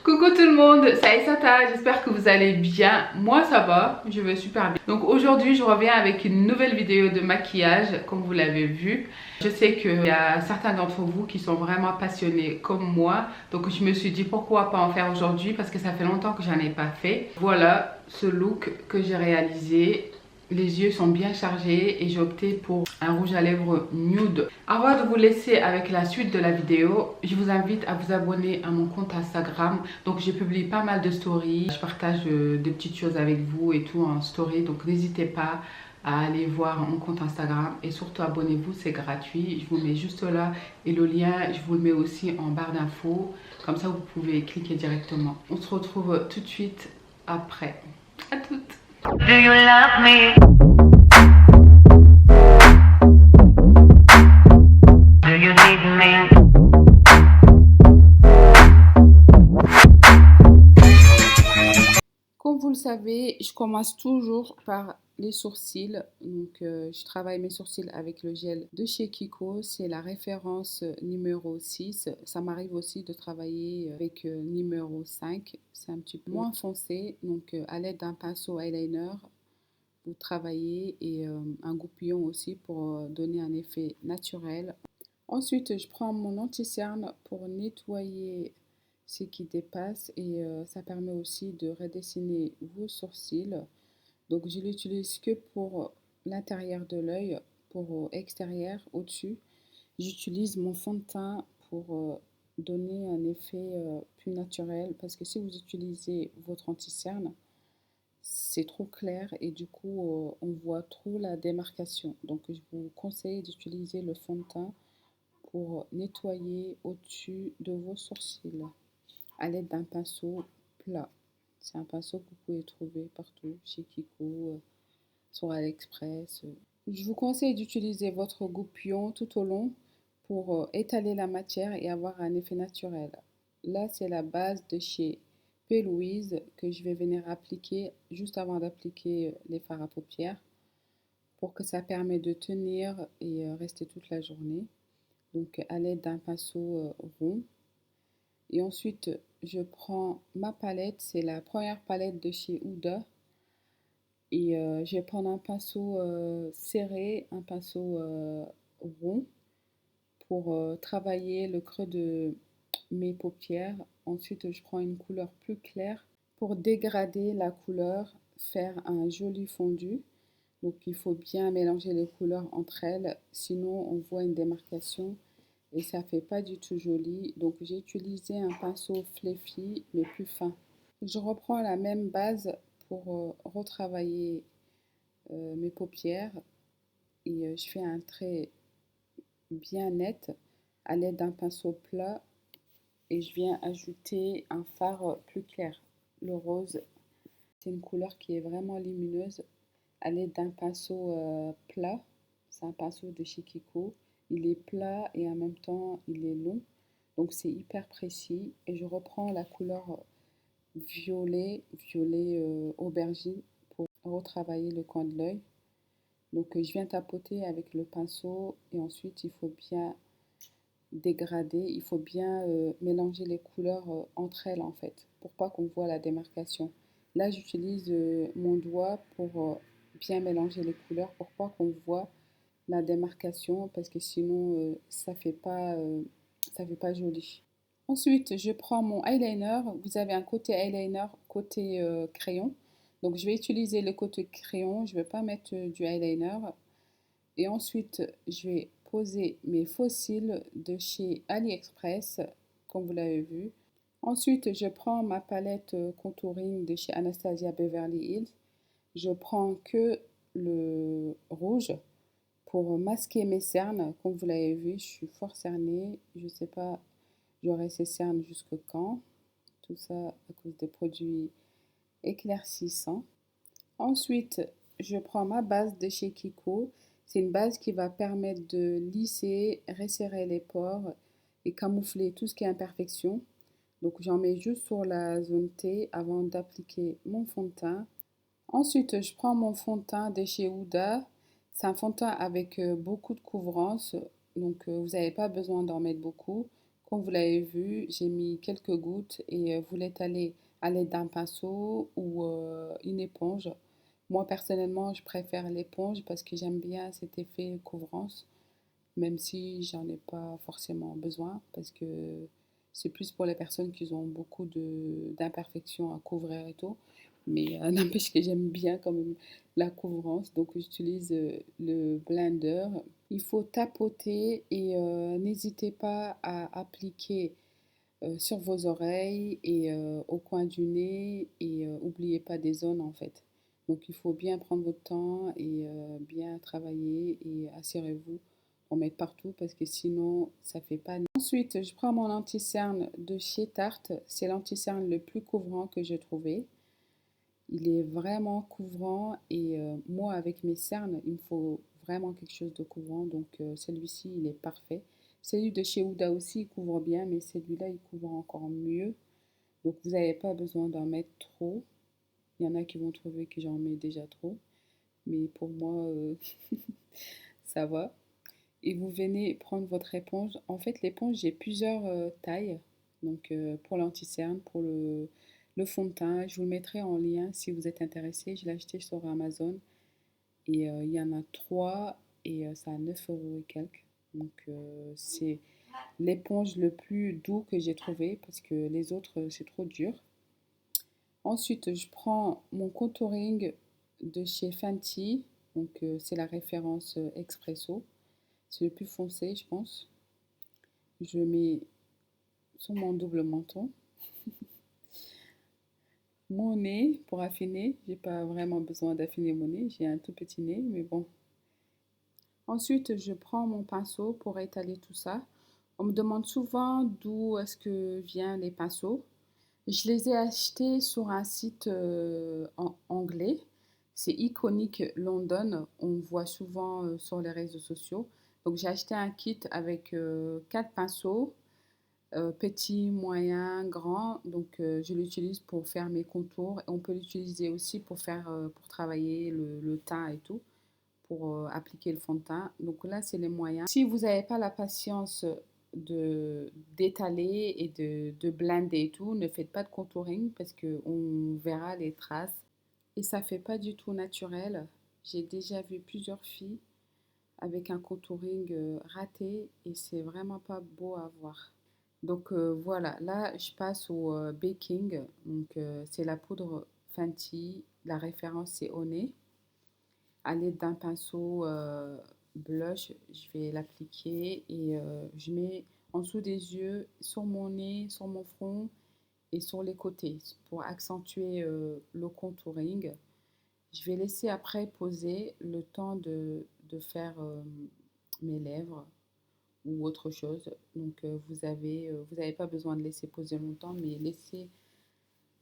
Coucou tout le monde, c'est Aïssata, j'espère que vous allez bien. Moi ça va, je vais super bien. Donc aujourd'hui je reviens avec une nouvelle vidéo de maquillage, comme vous l'avez vu. Je sais qu'il y a certains d'entre vous qui sont vraiment passionnés comme moi. Donc je me suis dit pourquoi pas en faire aujourd'hui parce que ça fait longtemps que j'en ai pas fait. Voilà ce look que j'ai réalisé. Les yeux sont bien chargés et j'ai opté pour un rouge à lèvres nude. Avant de vous laisser avec la suite de la vidéo, je vous invite à vous abonner à mon compte Instagram. Donc je publie pas mal de stories, je partage des petites choses avec vous et tout en story. Donc n'hésitez pas à aller voir mon compte Instagram et surtout abonnez-vous, c'est gratuit. Je vous mets juste là et le lien, je vous le mets aussi en barre d'infos. Comme ça vous pouvez cliquer directement. On se retrouve tout de suite après. À toutes! Do you love me? Do you need me? Comme vous le savez, je commence toujours par les sourcils. Donc, je travaille mes sourcils avec le gel de chez Kiko. C'est la référence numéro 6. Ça m'arrive aussi de travailler avec numéro 5. C'est un petit peu moins foncé. Donc, à l'aide d'un pinceau eyeliner, vous travaillez et un goupillon aussi pour donner un effet naturel. Ensuite, je prends mon anti-cerne pour nettoyer ce qui dépasse et ça permet aussi de redessiner vos sourcils. Donc, je l'utilise que pour l'intérieur de l'œil, pour extérieur, au-dessus. J'utilise mon fond de teint pour donner un effet plus naturel parce que si vous utilisez votre anti-cerne, c'est trop clair et du coup on voit trop la démarcation. Donc je vous conseille d'utiliser le fond de teint pour nettoyer au-dessus de vos sourcils à l'aide d'un pinceau plat. C'est un pinceau que vous pouvez trouver partout chez Kiko, sur AliExpress. Je vous conseille d'utiliser votre goupillon tout au long pour étaler la matière et avoir un effet naturel. Là, c'est la base de chez P. Louise que je vais venir appliquer juste avant d'appliquer les fards à paupières pour que ça permet de tenir et rester toute la journée. Donc à l'aide d'un pinceau rond. Et ensuite, je prends ma palette, c'est la première palette de chez Huda. Et je vais prendre un pinceau serré, un pinceau rond pour travailler le creux de mes paupières. Ensuite, je prends une couleur plus claire pour dégrader la couleur, faire un joli fondu. Donc, il faut bien mélanger les couleurs entre elles, sinon on voit une démarcation et ça fait pas du tout joli. Donc, j'ai utilisé un pinceau fluffy mais plus fin. Je reprends la même base pour retravailler mes paupières et je fais un trait bien net à l'aide d'un pinceau plat et je viens ajouter un fard plus clair. Le rose, c'est une couleur qui est vraiment lumineuse à l'aide d'un pinceau plat. C'est un pinceau de chez Kiko. Il est plat et en même temps il est long. Donc c'est hyper précis. Et je reprends la couleur violet aubergine pour retravailler le coin de l'œil. Donc je viens tapoter avec le pinceau et ensuite il faut bien dégrader, il faut bien mélanger les couleurs entre elles en fait, pour pas qu'on voit la démarcation. Là j'utilise mon doigt pour bien mélanger les couleurs, pour pas qu'on voit la démarcation, parce que sinon ça fait pas joli. Ensuite je prends mon eyeliner, vous avez un côté eyeliner, côté crayon. Donc je vais utiliser le côté crayon, je ne vais pas mettre du eyeliner. Et ensuite, je vais poser mes faux cils de chez AliExpress, comme vous l'avez vu. Ensuite, je prends ma palette contouring de chez Anastasia Beverly Hills. Je prends que le rouge pour masquer mes cernes. Comme vous l'avez vu, je suis fort cernée. Je ne sais pas, j'aurai ces cernes jusque quand. Tout ça à cause des produits éclaircissants. Ensuite, je prends ma base de chez Kiko. C'est une base qui va permettre de lisser, resserrer les pores et camoufler tout ce qui est imperfection. Donc j'en mets juste sur la zone T avant d'appliquer mon fond de teint. Ensuite, je prends mon fond de teint de chez Huda. C'est un fond de teint avec beaucoup de couvrance, donc vous n'avez pas besoin d'en mettre beaucoup. Comme vous l'avez vu, j'ai mis quelques gouttes et vous l'étalez à l'aide d'un pinceau ou une éponge. Moi, personnellement, je préfère l'éponge parce que j'aime bien cet effet couvrance, même si j'en ai pas forcément besoin, parce que c'est plus pour les personnes qui ont beaucoup d'imperfections à couvrir et tout. Mais n'empêche que j'aime bien quand même la couvrance, donc j'utilise le blender. Il faut tapoter et n'hésitez pas à appliquer sur vos oreilles et au coin du nez et oubliez pas des zones en fait. Donc il faut bien prendre votre temps et bien travailler et assurez-vous d'en mettre partout parce que sinon ça fait pas. Ensuite, je prends mon anti-cerne de chez Tarte. C'est l'anti-cerne le plus couvrant que j'ai trouvé. Il est vraiment couvrant et moi avec mes cernes, il me faut vraiment quelque chose de couvrant. Donc celui-ci, il est parfait. Celui de chez Huda aussi, il couvre bien, mais celui-là, il couvre encore mieux. Donc vous n'avez pas besoin d'en mettre trop. Il y en a qui vont trouver que j'en mets déjà trop. Mais pour moi, ça va. Et vous venez prendre votre éponge. En fait, l'éponge, j'ai plusieurs tailles. Donc pour l'anti-cerne, pour le fond de teint, je vous le mettrai en lien si vous êtes intéressé. Je l'ai acheté sur Amazon et il y en a trois et ça a 9 euros et quelques. Donc c'est l'éponge le plus doux que j'ai trouvé parce que les autres c'est trop dur. Ensuite, je prends mon contouring de chez Fenty. Donc c'est la référence Expresso. C'est le plus foncé, je pense. Je mets sur mon double menton. Mon nez pour affiner. J'ai pas vraiment besoin d'affiner mon nez. J'ai un tout petit nez, mais bon. Ensuite, je prends mon pinceau pour étaler tout ça. On me demande souvent d'où est-ce que viennent les pinceaux. Je les ai achetés sur un site en anglais. C'est Iconic London. On voit souvent sur les réseaux sociaux. Donc j'ai acheté un kit avec 4 pinceaux, petit, moyen, grand. Donc je l'utilise pour faire mes contours. Et on peut l'utiliser aussi pour faire, pour travailler le teint et tout, pour appliquer le fond de teint. Donc là, c'est les moyens. Si vous n'avez pas la patience de d'étaler et de blender et tout, ne faites pas de contouring parce que on verra les traces et ça fait pas du tout naturel. J'ai déjà vu plusieurs filles avec un contouring raté et c'est vraiment pas beau à voir. Donc voilà, là je passe au baking. Donc c'est la poudre Fenty, la référence c'est Honey. À l'aide d'un pinceau blush, je vais l'appliquer et je mets en dessous des yeux, sur mon nez, sur mon front et sur les côtés pour accentuer le contouring. Je vais laisser après poser le temps de faire mes lèvres ou autre chose. Donc vous avez pas besoin de laisser poser longtemps, mais laissez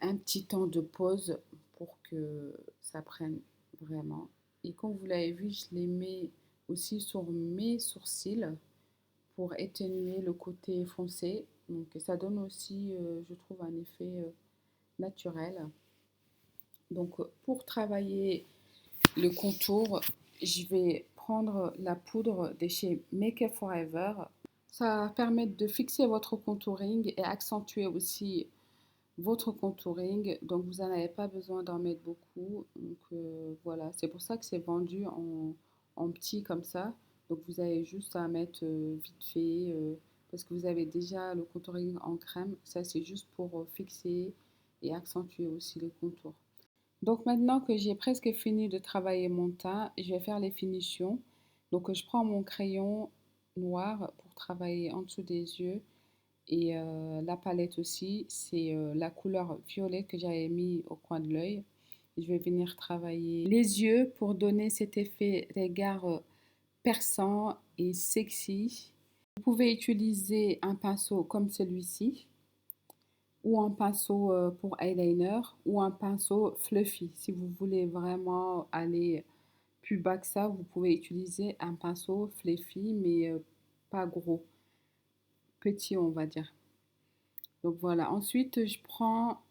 un petit temps de pause pour que ça prenne vraiment. Et comme vous l'avez vu, je les mets aussi sur mes sourcils pour atténuer le côté foncé. Donc ça donne aussi, je trouve, un effet naturel. Donc pour travailler le contour, je vais prendre la poudre de chez Make Up Forever. Ça va permettre de fixer votre contouring et accentuer aussi votre contouring. Donc vous n'en avez pas besoin d'en mettre beaucoup. Donc voilà, c'est pour ça que c'est vendu en petit comme ça. Donc vous avez juste à mettre vite fait parce que vous avez déjà le contouring en crème. Ça c'est juste pour fixer et accentuer aussi les contours. Donc maintenant que j'ai presque fini de travailler mon teint, je vais faire les finitions. Donc je prends mon crayon noir pour travailler en dessous des yeux et la palette aussi, c'est la couleur violet que j'avais mis au coin de l'œil. Je vais venir travailler les yeux pour donner cet effet regard perçant et sexy. Vous pouvez utiliser un pinceau comme celui-ci ou un pinceau pour eyeliner ou un pinceau fluffy. Si vous voulez vraiment aller plus bas que ça, vous pouvez utiliser un pinceau fluffy mais pas gros, petit on va dire. Donc voilà, ensuite je prends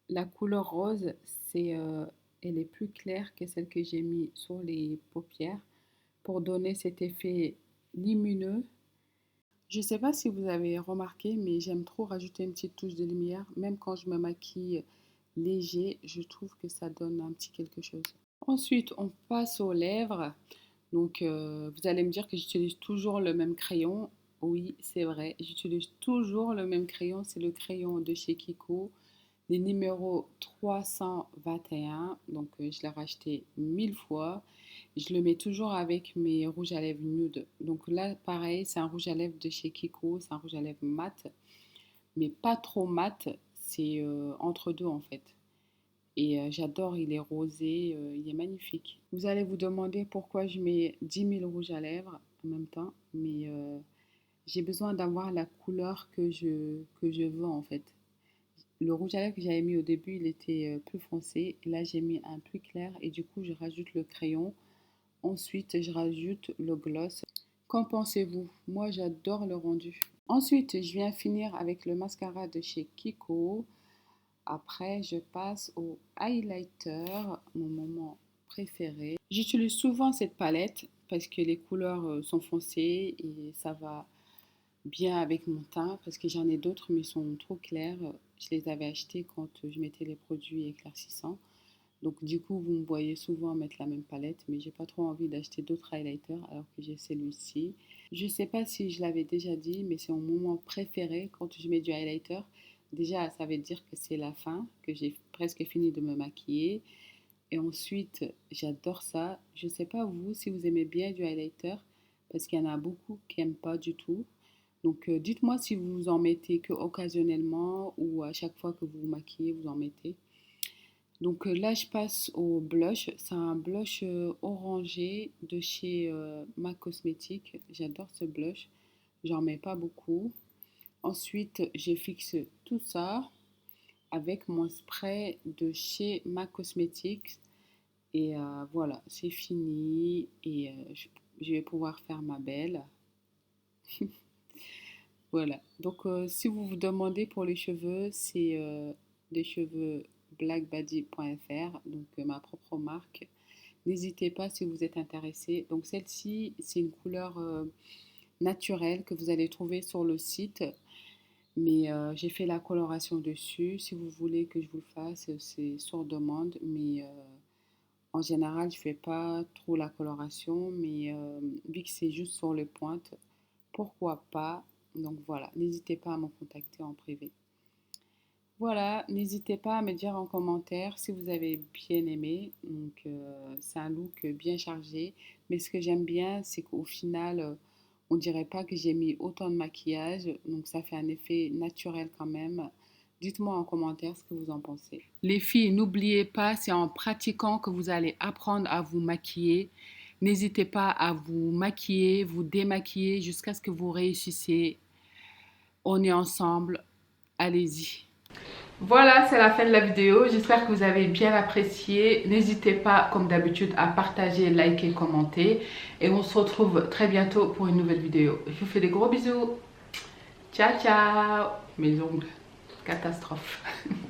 la couleur rose, elle est plus claire que celle que j'ai mis sur les paupières pour donner cet effet lumineux. Je ne sais pas si vous avez remarqué, mais j'aime trop rajouter une petite touche de lumière. Même quand je me maquille léger, je trouve que ça donne un petit quelque chose. Ensuite, on passe aux lèvres. Donc, vous allez me dire que j'utilise toujours le même crayon. Oui, c'est vrai, j'utilise toujours le même crayon. C'est le crayon de chez Kiko, les numéros 321. Donc, je l'ai racheté 1000 fois. Je le mets toujours avec mes rouges à lèvres nude. Donc là, pareil, c'est un rouge à lèvres de chez Kiko. C'est un rouge à lèvres mat, mais pas trop mat. C'est entre deux en fait. Et j'adore, il est rosé, il est magnifique. Vous allez vous demander pourquoi je mets 10 000 rouges à lèvres en même temps, mais j'ai besoin d'avoir la couleur que je veux en fait. Le rouge à lèvres que j'avais mis au début, il était plus foncé. Là, j'ai mis un plus clair et du coup, je rajoute le crayon. Ensuite, je rajoute le gloss. Qu'en pensez-vous? Moi, j'adore le rendu. Ensuite, je viens finir avec le mascara de chez Kiko. Après, je passe au highlighter, mon moment préféré. J'utilise souvent cette palette parce que les couleurs sont foncées et ça va bien avec mon teint parce que j'en ai d'autres mais ils sont trop clairs. Je les avais achetés quand je mettais les produits éclaircissants. Donc du coup, vous me voyez souvent mettre la même palette, mais j'ai pas trop envie d'acheter d'autres highlighters alors que j'ai celui-ci. Je sais pas si je l'avais déjà dit, mais c'est mon moment préféré quand je mets du highlighter. Déjà, ça veut dire que c'est la fin, que j'ai presque fini de me maquiller. Et ensuite, j'adore ça. Je sais pas vous si vous aimez bien du highlighter, parce qu'il y en a beaucoup qui n'aiment pas du tout. Donc dites-moi si vous en mettez que occasionnellement ou à chaque fois que vous vous maquillez, vous en mettez. Donc là, je passe au blush. C'est un blush orangé de chez MAC Cosmetics. J'adore ce blush. J'en mets pas beaucoup. Ensuite, je fixe tout ça avec mon spray de chez MAC Cosmetics. Et voilà, c'est fini. Et je vais pouvoir faire ma belle. Voilà. Donc, si vous vous demandez pour les cheveux, c'est des cheveux blackbuddy.fr, donc ma propre marque. N'hésitez pas si vous êtes intéressé. Donc, celle-ci, c'est une couleur naturelle que vous allez trouver sur le site. Mais j'ai fait la coloration dessus. Si vous voulez que je vous le fasse, c'est sur demande. Mais en général, je ne fais pas trop la coloration. Mais vu que c'est juste sur les pointes, pourquoi pas? Donc voilà, n'hésitez pas à me contacter en privé. Voilà, n'hésitez pas à me dire en commentaire si vous avez bien aimé. Donc c'est un look bien chargé. Mais ce que j'aime bien, c'est qu'au final, on dirait pas que j'ai mis autant de maquillage. Donc ça fait un effet naturel quand même. Dites-moi en commentaire ce que vous en pensez. Les filles, n'oubliez pas, c'est en pratiquant que vous allez apprendre à vous maquiller. N'hésitez pas à vous maquiller, vous démaquiller jusqu'à ce que vous réussissiez. On est ensemble. Allez-y. Voilà, c'est la fin de la vidéo. J'espère que vous avez bien apprécié. N'hésitez pas, comme d'habitude, à partager, liker, commenter. Et on se retrouve très bientôt pour une nouvelle vidéo. Je vous fais des gros bisous. Ciao, ciao. Mes ongles. Catastrophe.